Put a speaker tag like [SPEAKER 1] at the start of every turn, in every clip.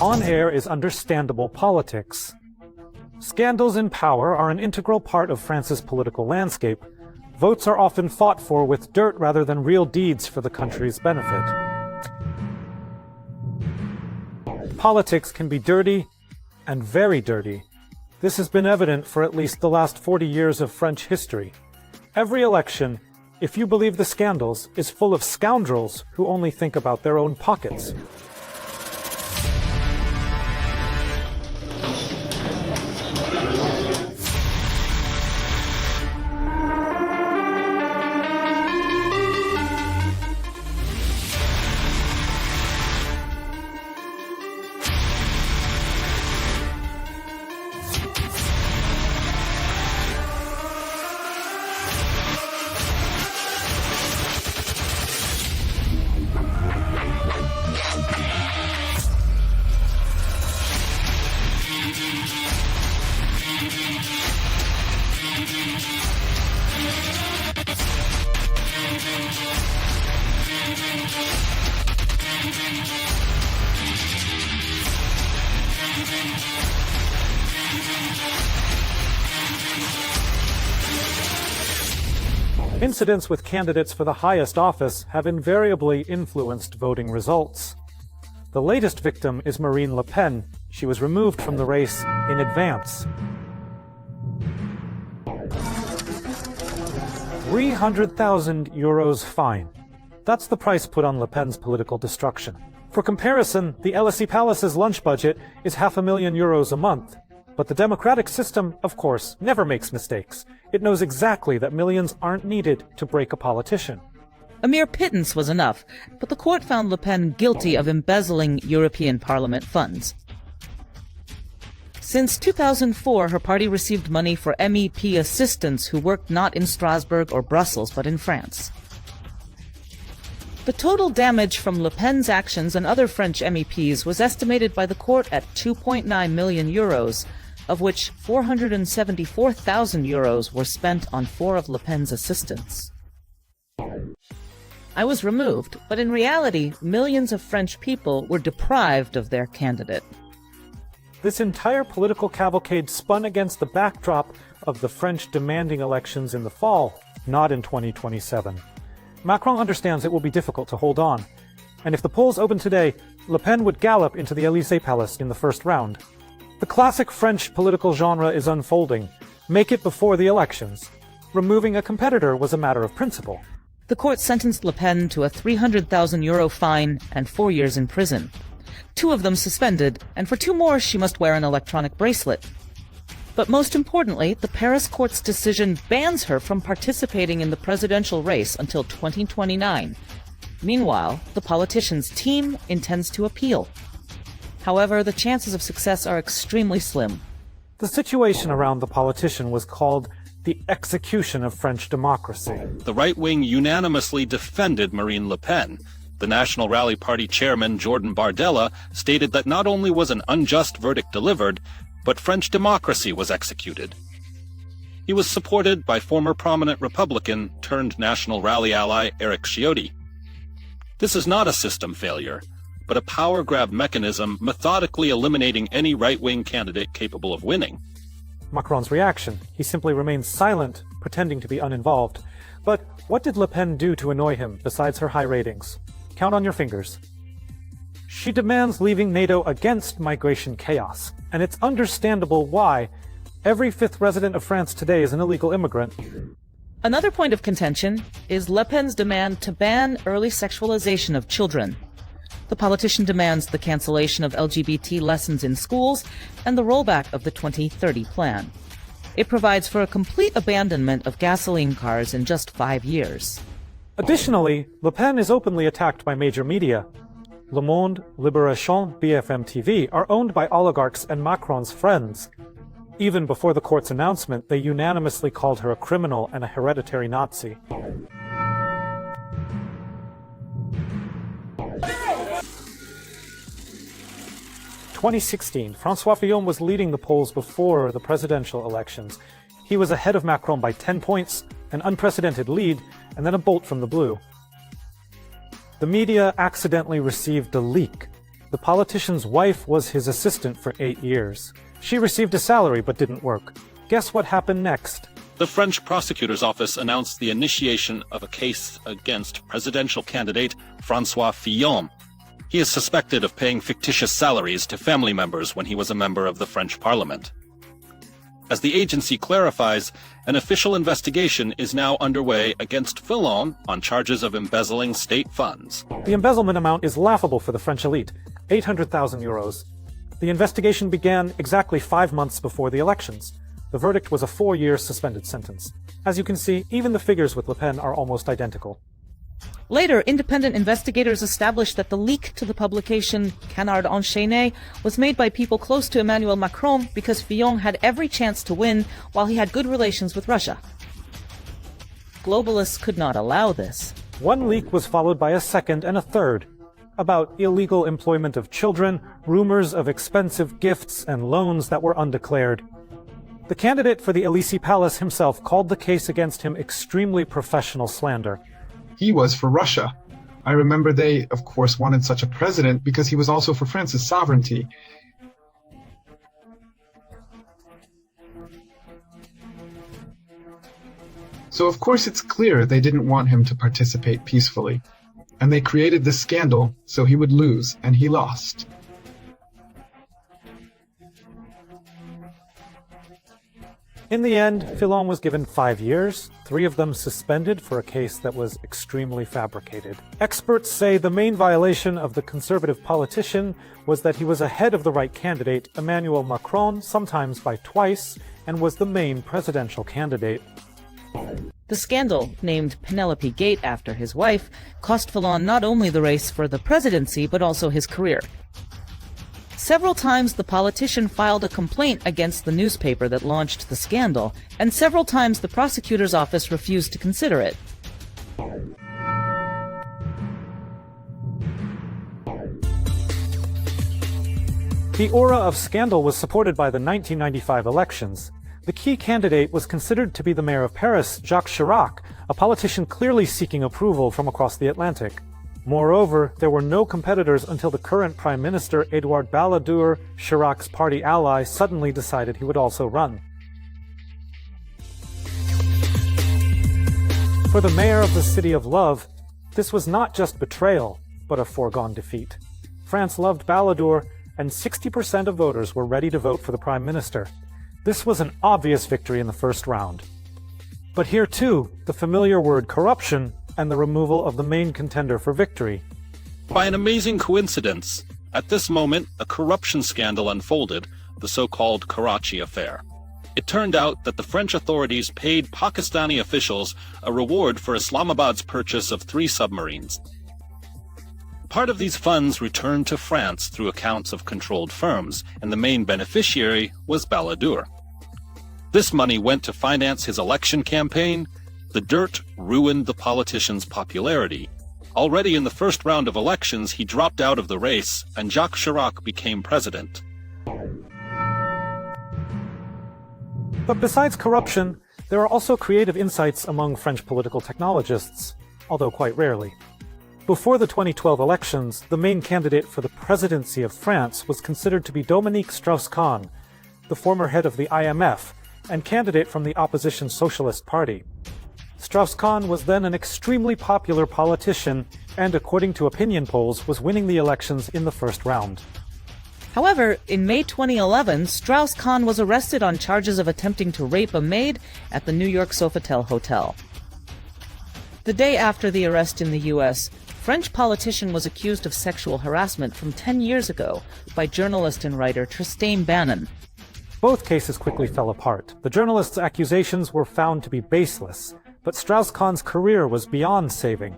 [SPEAKER 1] On air is understandable politics. Scandals in power are an integral part of France's political landscape. Votes are often fought for with dirt rather than real deeds for the country's benefit. Politics can be dirty and very dirty. This has been evident for at least the last 40 years of French history. Every election, if you believe the scandals, is full of scoundrels who only think about their own pockets. Incidents with candidates for the highest office have invariably influenced voting results. The latest victim is Marine Le Pen. She was removed from the race in advance. 300,000 euros fine. That's the price put on Le Pen's political destruction. For comparison, the Elysee Palace's lunch budget is €500,000 a month. But the democratic system, of course, never makes mistakes. It knows exactly that millions aren't needed to break a politician.
[SPEAKER 2] A mere pittance was enough, but the court found Le Pen guilty of embezzling European Parliament funds. Since 2004, her party received money for MEP assistants who worked not in Strasbourg or Brussels, but in France. The total damage from Le Pen's actions and other French MEPs was estimated by the court at €2.9 million, of which €474,000 were spent on 4 of Le Pen's assistants. I was removed, but in reality, millions of French people were deprived of their candidate.
[SPEAKER 1] This entire political cavalcade spun against the backdrop of the French demanding elections in the fall, not in 2027. Macron understands it will be difficult to hold on, and if the polls open today, Le Pen would gallop into the Élysée Palace in the first round. The classic French political genre is unfolding. Make it before the elections. Removing a competitor was a matter of principle.
[SPEAKER 2] The court sentenced Le Pen to a €300,000 fine and 4 years in prison. 2 of them suspended, and for 2 more she must wear an electronic bracelet. But most importantly, the Paris court's decision bans her from participating in the presidential race until 2029. Meanwhile, the politician's team intends to appeal. However, the chances of success are extremely slim.
[SPEAKER 1] The situation around the politician was called the execution of French democracy.
[SPEAKER 3] The right wing unanimously defended Marine Le Pen. The National Rally Party chairman, Jordan Bardella, stated that not only was an unjust verdict delivered, but French democracy was executed. He was supported by former prominent Republican turned National Rally ally Éric Ciotti. This is not a system failure, but a power grab mechanism methodically eliminating any right-wing candidate capable of winning.
[SPEAKER 1] Macron's reaction: he simply remains silent, pretending to be uninvolved. But what did Le Pen do to annoy him besides her high ratings? Count on your fingers. She demands leaving NATO against migration chaos, and it's understandable why. Every 5th resident of France today is an illegal immigrant.
[SPEAKER 2] Another point of contention is Le Pen's demand to ban early sexualization of children. The politician demands the cancellation of LGBT lessons in schools and the rollback of the 2030 plan. It provides for a complete abandonment of gasoline cars in just 5 years.
[SPEAKER 1] Additionally, Le Pen is openly attacked by major media. Le Monde, Libération, BFM TV are owned by oligarchs and Macron's friends. Even before the court's announcement, they unanimously called her a criminal and a hereditary Nazi. In 2016, Francois Fillon was leading the polls before the presidential elections. He was ahead of Macron by 10 points, an unprecedented lead, and then a bolt from the blue. The media accidentally received a leak. The politician's wife was his assistant for 8 years. She received a salary but didn't work. Guess what happened next?
[SPEAKER 3] The French prosecutor's office announced the initiation of a case against presidential candidate Francois Fillon. He is suspected of paying fictitious salaries to family members when he was a member of the French parliament. As the agency clarifies, an official investigation is now underway against Fillon on charges of embezzling state funds.
[SPEAKER 1] The embezzlement amount is laughable for the French elite, 800,000 euros. The investigation began exactly 5 months before the elections. The verdict was a 4-year suspended sentence. As you can see, even the figures with Le Pen are almost identical.
[SPEAKER 2] Later, independent investigators established that the leak to the publication Canard Enchaîné was made by people close to Emmanuel Macron because Fillon had every chance to win while he had good relations with Russia. Globalists could not allow this.
[SPEAKER 1] One leak was followed by a second and a third, about illegal employment of children, rumors of expensive gifts and loans that were undeclared. The candidate for the Élysée Palace himself called the case against him extremely professional slander.
[SPEAKER 4] He was for Russia. I remember they, of course, wanted such a president because he was also for France's sovereignty. So of course it's clear they didn't want him to participate peacefully. And they created this scandal so he would lose, and he lost.
[SPEAKER 1] In the end, Fillon was given 5 years, 3 of them suspended for a case that was extremely fabricated. Experts say the main violation of the conservative politician was that he was ahead of the right candidate, Emmanuel Macron, sometimes by twice, and was the main presidential candidate.
[SPEAKER 2] The scandal, named Penelope Gate after his wife, cost Fillon not only the race for the presidency but also his career. Several times the politician filed a complaint against the newspaper that launched the scandal, and several times the prosecutor's office refused to consider it.
[SPEAKER 1] The aura of scandal was supported by the 1995 elections. The key candidate was considered to be the mayor of Paris, Jacques Chirac, a politician clearly seeking approval from across the Atlantic. Moreover, there were no competitors until the current Prime Minister, Edouard Balladur, Chirac's party ally, suddenly decided he would also run. For the mayor of the City of Love, this was not just betrayal, but a foregone defeat. France loved Balladur, and 60% of voters were ready to vote for the Prime Minister. This was an obvious victory in the first round. But here too, the familiar word corruption and the removal of the main contender for victory.
[SPEAKER 3] By an amazing coincidence, at this moment, a corruption scandal unfolded, the so-called Karachi affair. It turned out that the French authorities paid Pakistani officials a reward for Islamabad's purchase of 3 submarines. Part of these funds returned to France through accounts of controlled firms, and the main beneficiary was Balladur. This money went to finance his election campaign. The dirt ruined the politician's popularity. Already in the first round of elections, he dropped out of the race, and Jacques Chirac became president.
[SPEAKER 1] But besides corruption, there are also creative insights among French political technologists, although quite rarely. Before the 2012 elections, the main candidate for the presidency of France was considered to be Dominique Strauss-Kahn, the former head of the IMF, and candidate from the opposition Socialist Party. Strauss-Kahn was then an extremely popular politician and, according to opinion polls, was winning the elections in the first round.
[SPEAKER 2] However, in May 2011, Strauss-Kahn was arrested on charges of attempting to rape a maid at the New York Sofitel Hotel. The day after the arrest in the U.S., French politician was accused of sexual harassment from 10 years ago by journalist and writer Tristan Bannon.
[SPEAKER 1] Both cases quickly fell apart. The journalist's accusations were found to be baseless, but Strauss-Kahn's career was beyond saving.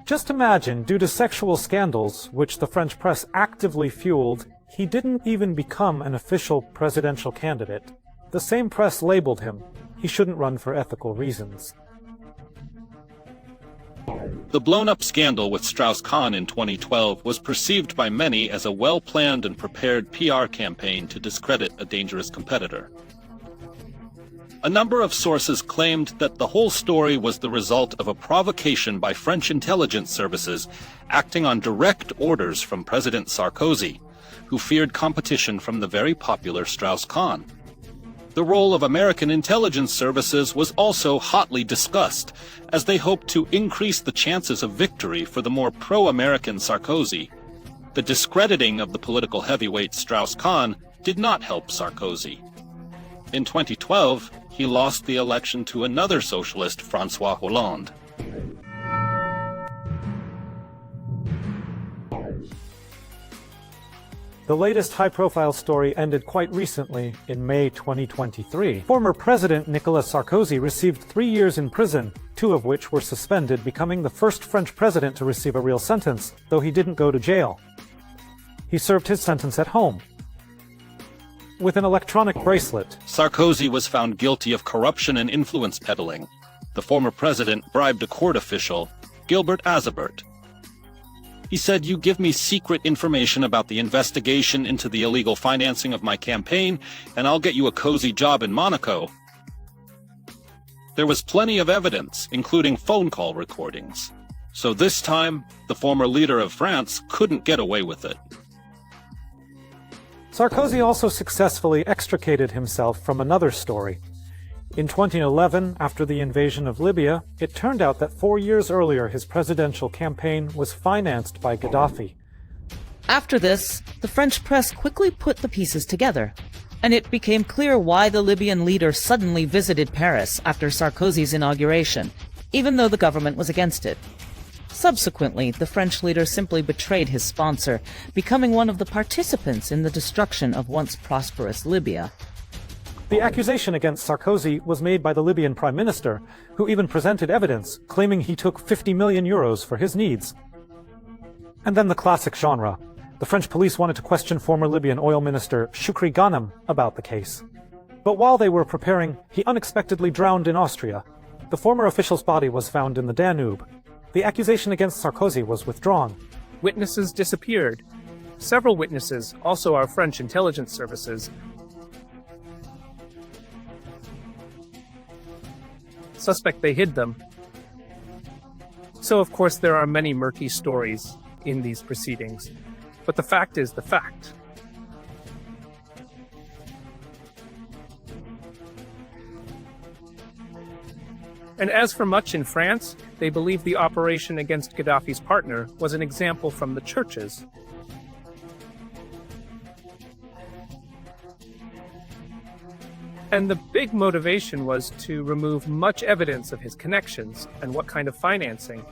[SPEAKER 1] Just imagine, due to sexual scandals, which the French press actively fueled, he didn't even become an official presidential candidate. The same press labeled him. He shouldn't run for ethical reasons.
[SPEAKER 3] The blown-up scandal with Strauss-Kahn in 2012 was perceived by many as a well-planned and prepared PR campaign to discredit a dangerous competitor. A number of sources claimed that the whole story was the result of a provocation by French intelligence services acting on direct orders from President Sarkozy, who feared competition from the very popular Strauss-Kahn. The role of American intelligence services was also hotly discussed, as they hoped to increase the chances of victory for the more pro-American Sarkozy. The discrediting of the political heavyweight Strauss-Kahn did not help Sarkozy. In 2012, he lost the election to another socialist, Francois Hollande.
[SPEAKER 1] The latest high-profile story ended quite recently, in May 2023. Former President Nicolas Sarkozy received 3 years in prison, 2 of which were suspended, becoming the first French president to receive a real sentence, though he didn't go to jail. He served his sentence at home, with an electronic bracelet.
[SPEAKER 3] Sarkozy was found guilty of corruption and influence peddling. The former president bribed a court official, Gilbert Azabert. He said, "You give me secret information about the investigation into the illegal financing of my campaign, and I'll get you a cozy job in Monaco." There was plenty of evidence, including phone call recordings. So this time, the former leader of France couldn't get away with it.
[SPEAKER 1] Sarkozy also successfully extricated himself from another story. In 2011, after the invasion of Libya, it turned out that 4 years earlier his presidential campaign was financed by Gaddafi.
[SPEAKER 2] After this, the French press quickly put the pieces together, and it became clear why the Libyan leader suddenly visited Paris after Sarkozy's inauguration, even though the government was against it. Subsequently, the French leader simply betrayed his sponsor, becoming one of the participants in the destruction of once prosperous Libya.
[SPEAKER 1] The accusation against Sarkozy was made by the Libyan prime minister, who even presented evidence, claiming he took 50 million euros for his needs. And then the classic genre. The French police wanted to question former Libyan oil minister Shukri Ghanem about the case. But while they were preparing, he unexpectedly drowned in Austria. The former official's body was found in the Danube. The accusation against Sarkozy was withdrawn.
[SPEAKER 5] Witnesses disappeared. Several witnesses, also our French intelligence services, suspect they hid them. So of course there are many murky stories in these proceedings, but the fact is the fact. And as for much in France, they believe the operation against Gaddafi's partner was an example from the churches. And the big motivation was to remove much evidence of his connections and what kind of financing.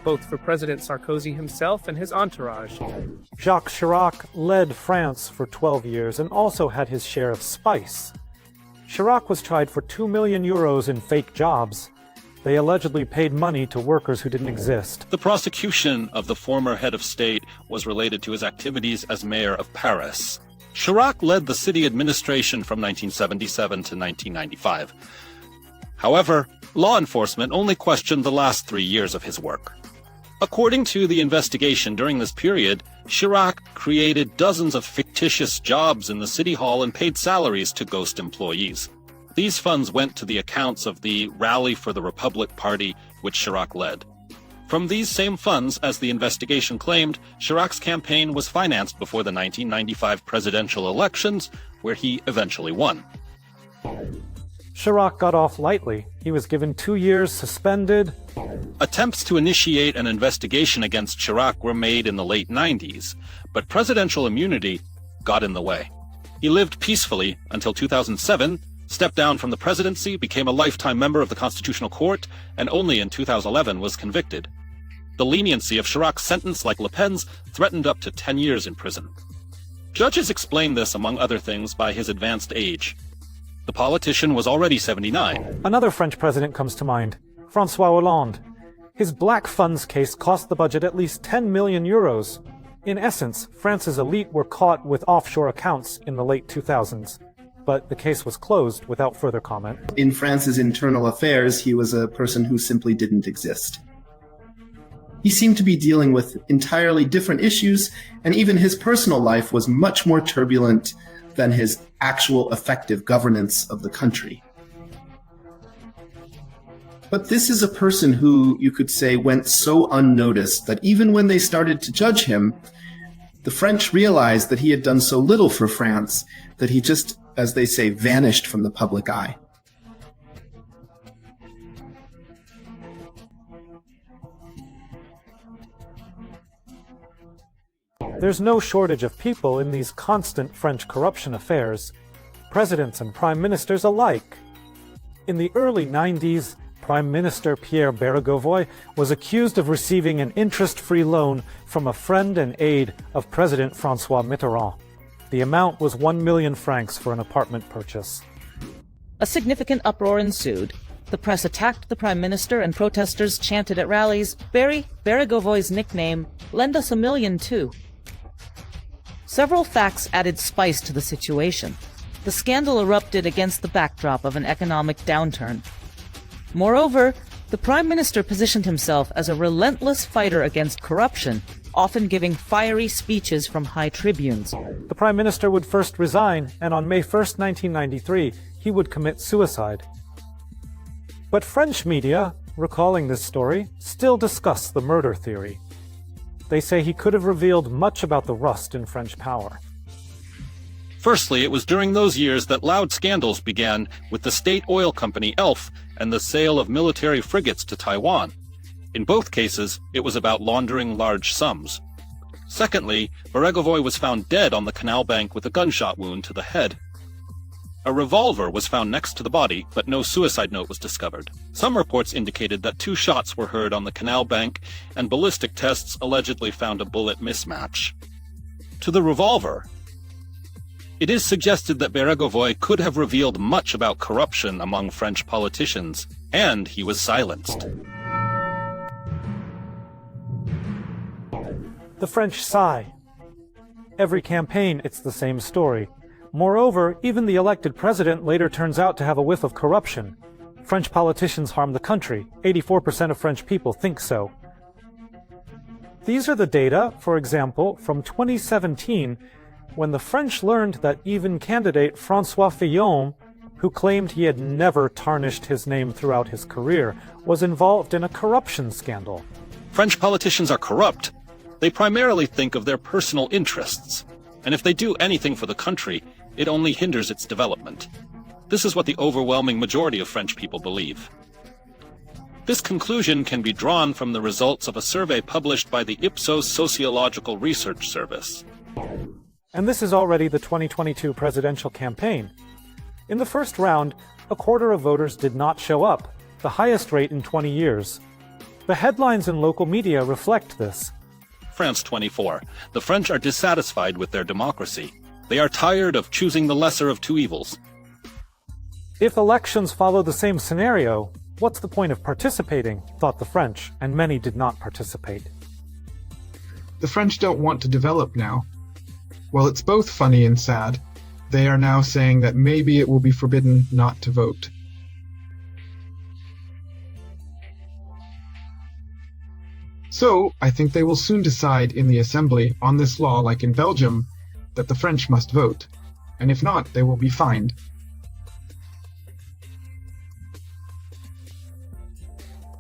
[SPEAKER 5] Both for President Sarkozy himself and his entourage.
[SPEAKER 1] Jacques Chirac led France for 12 years and also had his share of spice. Chirac was tried for 2 million euros in fake jobs. They allegedly paid money to workers who didn't exist.
[SPEAKER 3] The prosecution of the former head of state was related to his activities as mayor of Paris. Chirac led the city administration from 1977 to 1995. However, law enforcement only questioned the last 3 years of his work. According to the investigation during this period, Chirac created dozens of fictitious jobs in the city hall and paid salaries to ghost employees. These funds went to the accounts of the Rally for the Republic Party, which Chirac led. From these same funds, as the investigation claimed, Chirac's campaign was financed before the 1995 presidential elections, where he eventually won.
[SPEAKER 1] Chirac got off lightly. He was given 2 years suspended.
[SPEAKER 3] Attempts to initiate an investigation against Chirac were made in the late 90s, but presidential immunity got in the way. He lived peacefully until 2007, stepped down from the presidency, became a lifetime member of the Constitutional Court, and only in 2011 was convicted. The leniency of Chirac's sentence, like Le Pen's, threatened up to 10 years in prison. Judges explain this, among other things, by his advanced age. The politician was already 79.
[SPEAKER 1] Another French president comes to mind, Francois Hollande. His black funds case cost the budget at least 10 million euros. In essence, France's elite were caught with offshore accounts in the late 2000s. But the case was closed without further comment.
[SPEAKER 6] In France's internal affairs, he was a person who simply didn't exist. He seemed to be dealing with entirely different issues, and even his personal life was much more turbulent than his actual effective governance of the country. But this is a person who, you could say, went so unnoticed that even when they started to judge him, the French realized that he had done so little for France that he just, as they say, vanished from the public eye.
[SPEAKER 1] There's no shortage of people in these constant French corruption affairs, presidents and prime ministers alike. In the early 90s, Prime Minister Pierre Beregovoy was accused of receiving an interest-free loan from a friend and aide of President Francois Mitterrand. The amount was 1 million francs for an apartment purchase.
[SPEAKER 2] A significant uproar ensued. The press attacked the prime minister and protesters chanted at rallies, Beregovoy's nickname, "Lend us a million too." Several facts added spice to the situation. The scandal erupted against the backdrop of an economic downturn. Moreover, the prime minister positioned himself as a relentless fighter against corruption, often giving fiery speeches from high tribunes.
[SPEAKER 1] The prime minister would first resign, and on May 1st, 1993, he would commit suicide. But French media, recalling this story, still discuss the murder theory. They say he could have revealed much about the rust in French power.
[SPEAKER 3] Firstly, it was during those years that loud scandals began with the state oil company ELF and the sale of military frigates to Taiwan. In both cases, it was about laundering large sums. Secondly, Beregovoy was found dead on the canal bank with a gunshot wound to the head. A revolver was found next to the body, but no suicide note was discovered. Some reports indicated that 2 shots were heard on the canal bank, and ballistic tests allegedly found a bullet mismatch. To the revolver, it is suggested that Beregovoy could have revealed much about corruption among French politicians, and he was silenced.
[SPEAKER 1] The French sigh. Every campaign, it's the same story. Moreover, even the elected president later turns out to have a whiff of corruption. French politicians harm the country. 84% of French people think so. These are the data, for example, from 2017, when the French learned that even candidate Francois Fillon, who claimed he had never tarnished his name throughout his career, was involved in a corruption scandal.
[SPEAKER 3] French politicians are corrupt. They primarily think of their personal interests, and if they do anything for the country, it only hinders its development. This is what the overwhelming majority of French people believe. This conclusion can be drawn from the results of a survey published by the Ipsos Sociological Research Service.
[SPEAKER 1] And this is already the 2022 presidential campaign. In the first round, a quarter of voters did not show up, the highest rate in 20 years. The headlines in local media reflect this.
[SPEAKER 3] France 24. The French are dissatisfied with their democracy. They are tired of choosing the lesser of two evils.
[SPEAKER 1] If elections follow the same scenario, what's the point of participating, thought the French, and many did not participate.
[SPEAKER 4] The French don't want to develop now. Well, it's both funny and sad. They are now saying that maybe it will be forbidden not to vote. So, I think they will soon decide in the Assembly on this law, like in Belgium, that the French must vote, and if not, they will be fined.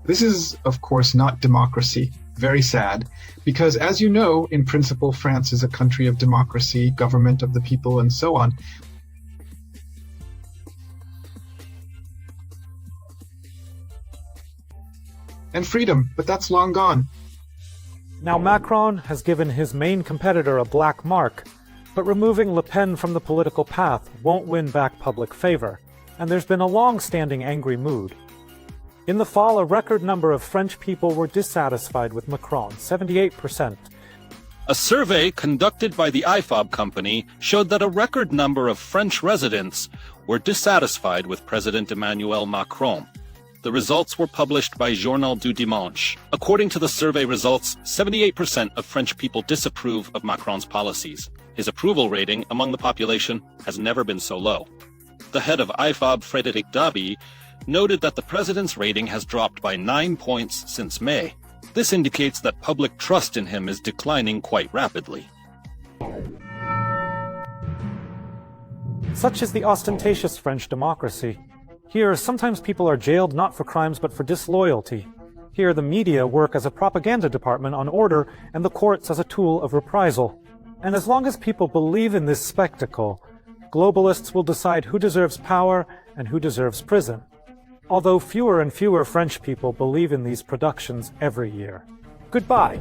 [SPEAKER 4] This is, of course, not democracy. Very sad, because as you know, in principle, France is a country of democracy, government of the people, and so on. And freedom, but that's long gone.
[SPEAKER 1] Now Macron has given his main competitor a black mark, but removing Le Pen from the political path won't win back public favor, and there's been a long-standing angry mood. In the fall, a record number of French people were dissatisfied with Macron, 78%.
[SPEAKER 3] A survey conducted by the IFOB company showed that a record number of French residents were dissatisfied with President Emmanuel Macron. The results were published by Journal du Dimanche. According to the survey results, 78% of French people disapprove of Macron's policies. His approval rating among the population has never been so low. The head of IFOB, Frédéric Dabi, noted that the president's rating has dropped by 9 points since May. This indicates that public trust in him is declining quite rapidly.
[SPEAKER 1] Such is the ostentatious French democracy. Here, sometimes people are jailed not for crimes but for disloyalty. Here, the media work as a propaganda department on order and the courts as a tool of reprisal. And as long as people believe in this spectacle, globalists will decide who deserves power and who deserves prison. Although fewer and fewer French people believe in these productions every year. Goodbye.